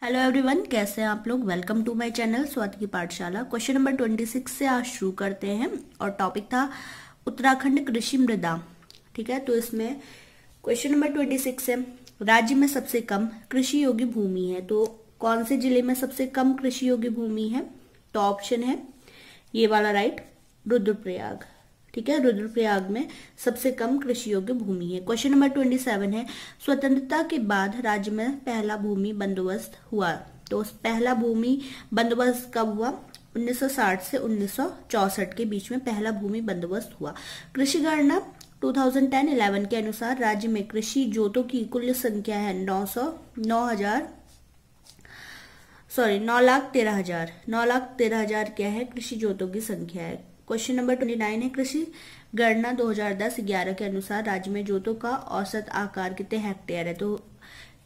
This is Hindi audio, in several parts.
हेलो एवरीवन, कैसे हैं आप लोग। Welcome to my channel Swati की पाठशाला। क्वेश्चन नंबर 26 से आज शुरू करते हैं और टॉपिक था उत्तराखंड कृषि मृदा। ठीक है, तो इसमें क्वेश्चन नंबर 26 है, राज्य में सबसे कम कृषि योग्य भूमि है। तो कौन से जिले में सबसे कम कृषि योग्य भूमि है? तो ऑप्शन है ये वाला राइट, रुद्रप्रयाग। ठीक है, रुद्रप्रयाग में सबसे कम कृषि योग्य भूमि है। क्वेश्चन नंबर 27 है, स्वतंत्रता के बाद राज्य में पहला भूमि बंदोबस्त हुआ। तो पहला भूमि बंदोबस्त कब हुआ? 1960 से 1964 के बीच में पहला भूमि बंदोबस्त हुआ। कृषि गणना 2010-11 के अनुसार राज्य में कृषि जोतों की कुल संख्या है 9,13,000 क्या है? कृषि जोतों की संख्या है। क्वेश्चन नंबर 29 है, कृषि गणना 2010-11 के अनुसार राज्य में जोतों का औसत आकार कितने हेक्टेयर है? तो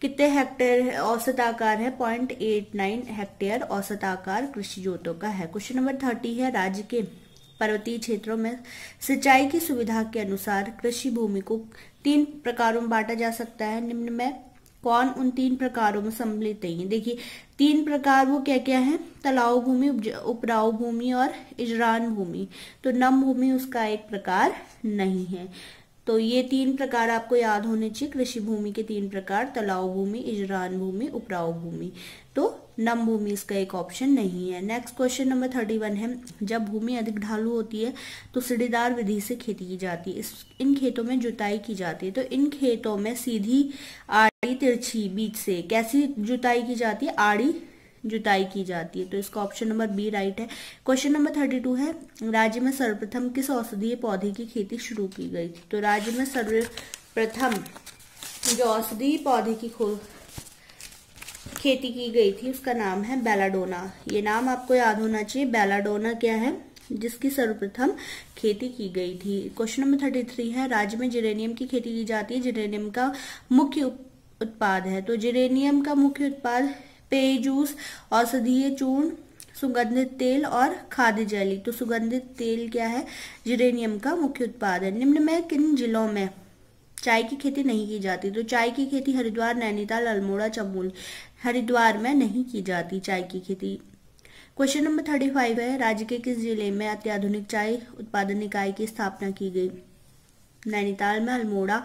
कितने हेक्टेयर औसत आकार है? 0.89 हेक्टेयर औसत आकार कृषि जोतों का है। क्वेश्चन नंबर 30 है, राज्य के पर्वतीय क्षेत्रों में सिंचाई की सुविधा के अनुसार कृषि भूमि को 3 प्रकारों में बांटा जा सकता है। निम्न में कौन उन 3 प्रकारों में सम्मिलित नहीं है? देखिए 3 प्रकार वो क्या क्या है? तलाव भूमि, उपराऊ भूमि और इजरान भूमि। तो नम भूमि उसका एक प्रकार नहीं है। तो ये 3 प्रकार आपको याद होने चाहिए। कृषि भूमि के 3 प्रकार, तलाव भूमि, इजरान भूमि, उपराऊ भूमि। तो नम भूमि इसका एक ऑप्शन नहीं है। नेक्स्ट क्वेश्चन नंबर 31 है, जब भूमि अधिक ढालू होती है तो सीढ़ीदार विधि से खेती की जाती है। इन खेतों में जुताई की जाती है। तो इन खेतों में सीधी, आड़ी, तिरछी बीच से कैसी जुताई की जाती है? आड़ी जुताई की जाती है। तो इसका ऑप्शन नंबर बी राइट है। क्वेश्चन नंबर 32 है, राज्य में सर्वप्रथम किस औषधीय पौधे की खेती शुरू की गई थी? तो राज्य में सर्वप्रथम जो औषधीय पौधे की खेती की गई थी उसका नाम है बेलाडोना। ये नाम आपको याद होना चाहिए। बेलाडोना क्या है? जिसकी सर्वप्रथम खेती की गई थी। क्वेश्चन नंबर 33 है, राज्य में जिरेनियम की खेती की जाती है। जिरेनियम का मुख्य उत्पाद है। तो जिरेनियम का मुख्य उत्पाद पेय जूस, औषधीय चूर्ण, सुगंधित तेल और खाद्य जेली। तो सुगंधित तेल क्या है? जिरेनियम का मुख्य उत्पाद है। निम्न में किन जिलों में चाय की खेती नहीं की जाती? तो चाय की खेती हरिद्वार, नैनीताल, अल्मोड़ा, चमोली। हरिद्वार में नहीं की जाती चाय की खेती। क्वेश्चन नंबर 35 है, राज्य के किस जिले में अत्याधुनिक चाय उत्पादन इकाई की स्थापना की गई? नैनीताल में, अल्मोड़ा,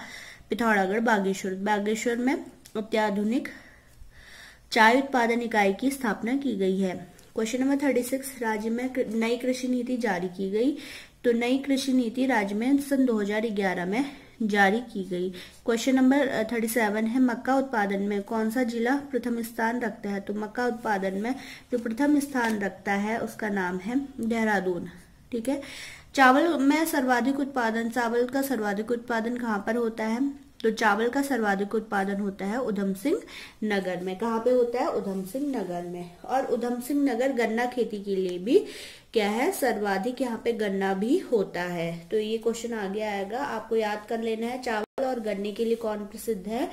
पिथौरागढ़, बागेश्वर। बागेश्वर में अत्याधुनिक चाय उत्पादन इकाई की स्थापना की गई है। क्वेश्चन नंबर 36, राज्य में नई कृषि नीति जारी की गई। तो नई कृषि नीति राज्य में सन 2011 में जारी की गई। क्वेश्चन नंबर 37 है, मक्का उत्पादन में कौन सा जिला प्रथम स्थान रखता है? तो मक्का उत्पादन में जो प्रथम स्थान रखता है उसका नाम है देहरादून। ठीक है, चावल में सर्वाधिक उत्पादन, चावल का सर्वाधिक उत्पादन कहाँ पर होता है? तो चावल का सर्वाधिक उत्पादन होता है उधम सिंह नगर में। कहाँ पे होता है? उधम सिंह नगर में। और उधम सिंह नगर गन्ना खेती के लिए भी क्या है? सर्वाधिक यहाँ पे गन्ना भी होता है। तो ये क्वेश्चन आगे आएगा, आपको याद कर लेना है। चावल और गन्ने के लिए कौन प्रसिद्ध है?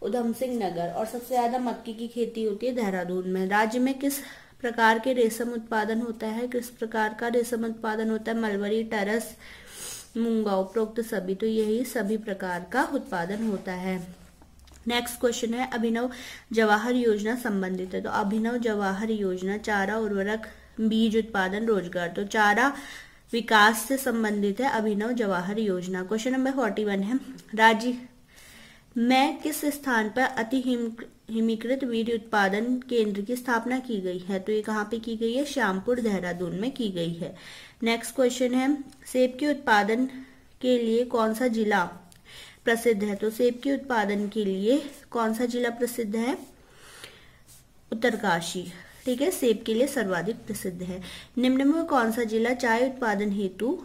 उधम सिंह नगर। और सबसे ज्यादा मक्के की खेती होती है देहरादून में। राज्य में किस प्रकार के रेशम उत्पादन होता है? किस प्रकार का रेशम उत्पादन होता है? मलबरी, टरस, मूंगा, उपरोक्त सभी। तो यही सभी प्रकार का उत्पादन होता है। नेक्स्ट क्वेश्चन है, अभिनव जवाहर योजना संबंधित है। तो अभिनव जवाहर योजना चारा, उर्वरक, बीज उत्पादन, रोजगार। तो चारा विकास से संबंधित है अभिनव जवाहर योजना। क्वेश्चन नंबर 41 है, राज्य में किस स्थान पर अति हिमीकृत वीर्य उत्पादन केंद्र की स्थापना की गई है? तो ये कहाँ पे की गई है? श्यामपुर, देहरादून में की गई है। नेक्स्ट क्वेश्चन है, सेब के उत्पादन के लिए कौन सा जिला प्रसिद्ध है? तो सेब के उत्पादन के लिए कौन सा जिला प्रसिद्ध है? उत्तरकाशी। ठीक है, सेब के लिए सर्वाधिक प्रसिद्ध है। निम्न में कौन सा जिला चाय उत्पादन हेतु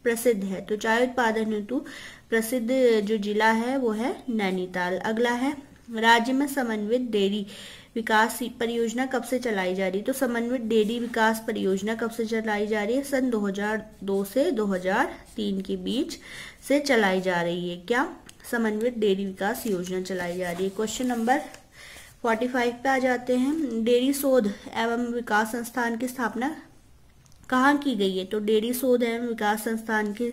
प्रसिद्ध है? तो चाय उत्पादन हेतु प्रसिद्ध जो जिला है वो है नैनीताल। अगला है, राज्य में समन्वित डेयरी विकास परियोजना कब से चलाई जा रही है? तो समन्वित डेयरी विकास परियोजना कब से चलाई जा रही है? सन 2002 से 2003 के बीच से चलाई जा रही है। क्या? समन्वित डेयरी विकास योजना चलाई जा रही है। क्वेश्चन नंबर 45 पे आ जाते हैं, डेयरी शोध एवं विकास संस्थान की स्थापना कहाँ की गई है? तो डेयरी शोध एवं विकास संस्थान की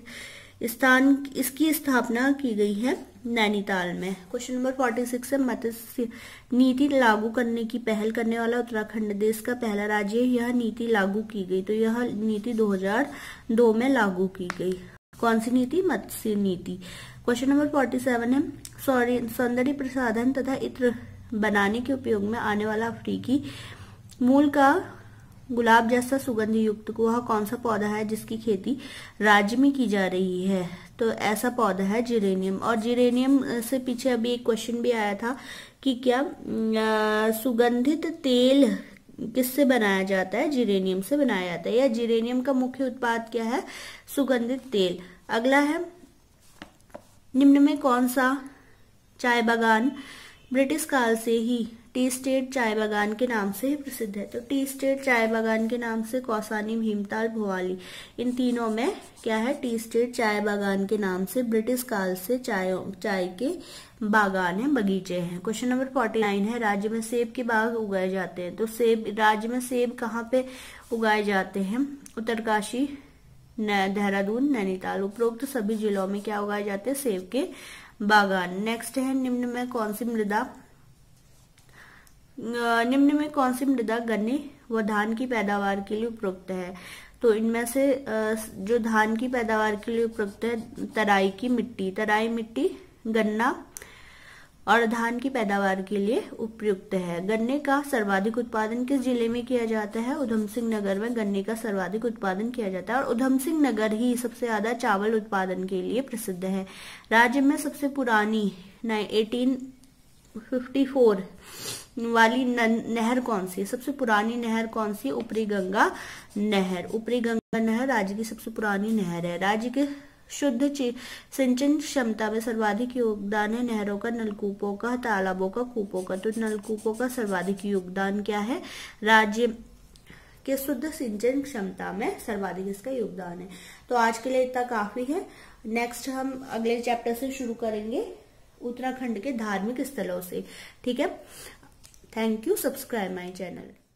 इसकी स्थापना की गई है नैनीताल में। क्वेश्चन नंबर 46 है, मत्स्य नीति लागू करने की पहल करने वाला उत्तराखंड देश का पहला राज्य है। यह नीति लागू की गई, तो यह नीति 2002 में लागू की गई। कौन सी नीति? मत्स्य नीति। क्वेश्चन नंबर 47 है, सौंदर्य प्रसाधन तथा इत्र बनाने के उपयोग में आने वाला अफ्रीकी मूल का गुलाब जैसा सुगंध युक्त वह कौन सा पौधा है जिसकी खेती राज्य में की जा रही है? तो ऐसा पौधा है जिरेनियम। और जिरेनियम से पीछे अभी एक क्वेश्चन भी आया था कि क्या सुगंधित तेल किससे बनाया जाता है? जिरेनियम से बनाया जाता है। या जिरेनियम का मुख्य उत्पाद क्या है? सुगंधित तेल। अगला है, निम्न में कौन सा चाय बागान ब्रिटिश काल से ही टी स्टेट चाय बागान के नाम से प्रसिद्ध है? तो टी स्टेट चाय बागान के नाम से कौसानी, भीमताल, भोवाली, इन तीनों में क्या है? टी स्टेट चाय बागान के नाम से ब्रिटिश काल से चाय के बागान है, बगीचे हैं। क्वेश्चन नंबर 49 है, राज्य में सेब के बाग उगाए जाते हैं। तो राज्य में सेब कहाँ पे उगाए जाते हैं? उत्तरकाशी, देहरादून, नैनीताल। उपरोक्त सभी जिलों में क्या उगाए जाते हैं? सेब के बागान। नेक्स्ट है, निम्न में कौन सी मृदा गन्ने व धान की पैदावार के लिए उपयुक्त है? तो इनमें से जो धान की पैदावार के लिए उपयुक्त है, तराई मिट्टी गन्ना और धान की पैदावार के लिए उपयुक्त है। गन्ने का सर्वाधिक उत्पादन किस जिले में किया जाता है? उधम सिंह नगर में गन्ने का सर्वाधिक उत्पादन किया जाता है और उधम सिंह नगर ही सबसे ज्यादा चावल उत्पादन के लिए प्रसिद्ध है। राज्य में सबसे पुरानी 1854 वाली नहर कौन सी है? सबसे पुरानी नहर कौन सी? ऊपरी गंगा नहर राज्य की सबसे पुरानी नहर है। राज्य के शुद्ध सिंचन क्षमता में सर्वाधिक योगदान है नहरों का, नलकूपों का, तालाबों का, कूपों का। तो नलकूपों का सर्वाधिक योगदान क्या है? राज्य के शुद्ध सिंचन क्षमता में सर्वाधिक इसका योगदान है। तो आज के लिए इतना काफी है। नेक्स्ट हम अगले चैप्टर से शुरू करेंगे उत्तराखंड के धार्मिक स्थलों से। ठीक है, thank you. Subscribe my channel.